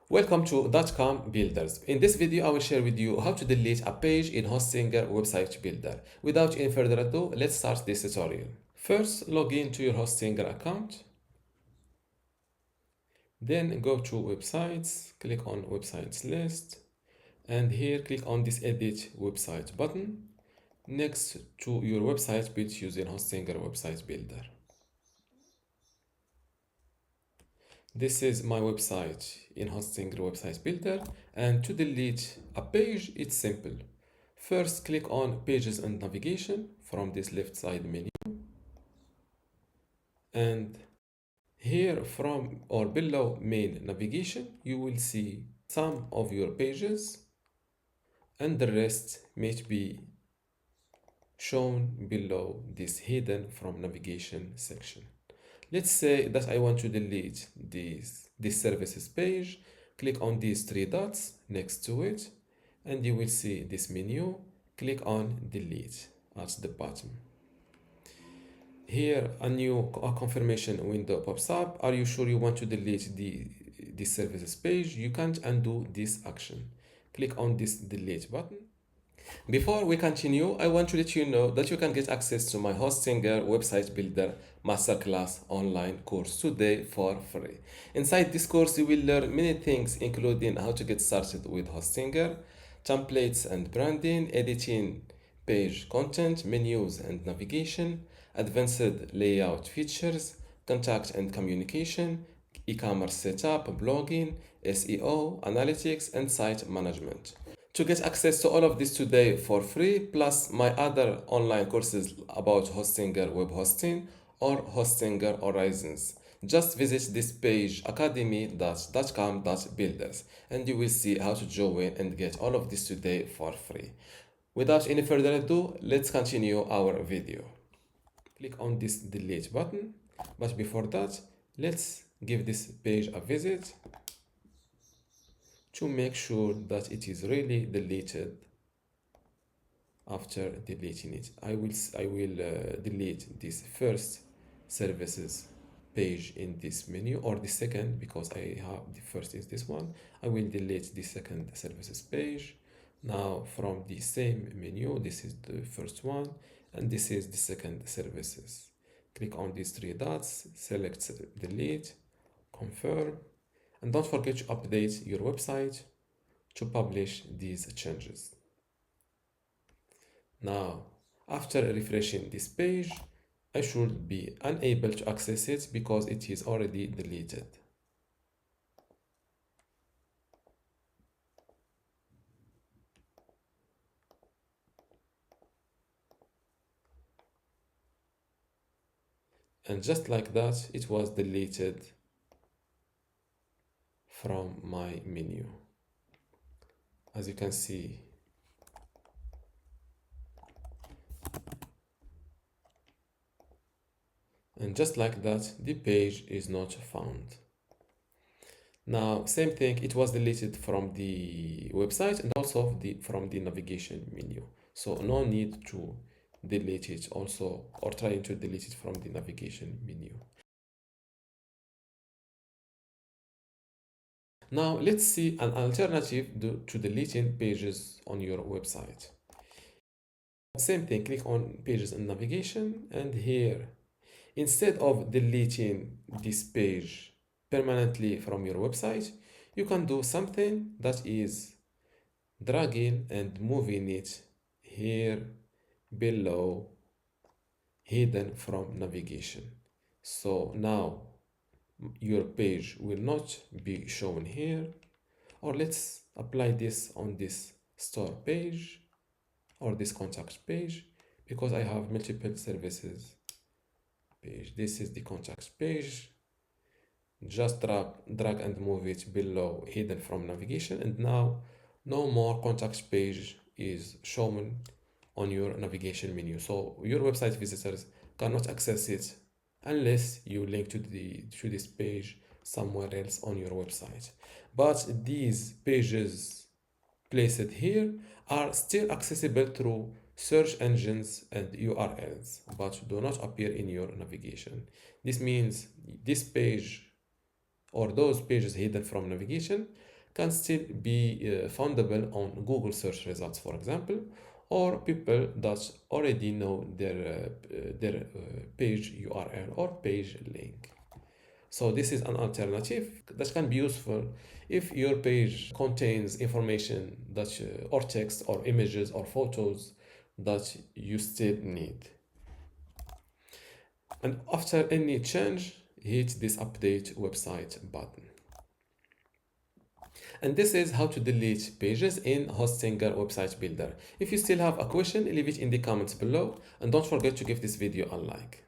Welcome to dotcom.builders. In this video, I will share with you how to delete a page in Hostinger website builder. Without any further ado, let's start this tutorial. First, log in to your Hostinger account. Then go to websites, click on websites list, and here click on this edit website button next to your website built using Hostinger website builder. This is my website in Hostinger website builder, and to delete a page, it's simple. First, click on pages and navigation from this left side menu, and here from or below main navigation, you will see some of your pages and the rest may be shown below this hidden from navigation section. Let's say that I want to delete this services page. Click on these three dots next to it, and you will see this menu. Click on delete at the bottom. Here, a new confirmation window pops up. Are you sure you want to delete this services page? You can't undo this action. Click on this delete button. Before we continue, I want to let you know that you can get access to my Hostinger website builder masterclass online course today for free. Inside this course, you will learn many things, including how to get started with Hostinger, templates and branding, editing page content, menus and navigation, advanced layout features, contact and communication, e-commerce setup, blogging, SEO, analytics, and site management. To get access to all of this today for free, plus my other online courses about Hostinger web hosting or Hostinger Horizons, just visit this page academy.dotcom.builders and you will see how to join and get all of this today for free. Without any further ado, let's continue our video. Click on this delete button, but before that, let's give this page a visit to make sure that it is really deleted. After deleting it, I will delete this first services page in this menu, or the second, because I have the first is this one. I will delete the second services page. Now from the same menu, this is the first one and this is the second services. Click on these three dots, select delete, confirm, and don't forget to update your website to publish these changes. Now, after refreshing this page, I should be unable to access it because it is already deleted. And just like that, it was deleted from my menu. As you can see, and just like that, the page is not found. Now, same thing, it was deleted from the website and also from the navigation menu. So no need to delete it also, or trying to delete it from the navigation menu. Now let's see an alternative to deleting pages on your website. Same thing, click on pages and navigation, and here, instead of deleting this page permanently from your website, you can do something that is dragging and moving it here below, hidden from navigation. So now your page will not be shown here, or let's apply this on this store page or this contact page, because I have multiple services page. This is the contact page. Just drag and move it below, hidden from navigation, and now no more contact page is shown on your navigation menu. So your website visitors cannot access it unless you link to this page somewhere else on your website. But these pages placed here are still accessible through search engines and URLs, but do not appear in your navigation. This means this page or those pages hidden from navigation can still be foundable on Google search results, for example, or people that already know their page URL or page link. So this is an alternative that can be useful if your page contains information that or text or images or photos that you still need. And after any change, hit this update website button. And this is how to delete pages in Hostinger website builder. If you still have a question, leave it in the comments below, and don't forget to give this video a like.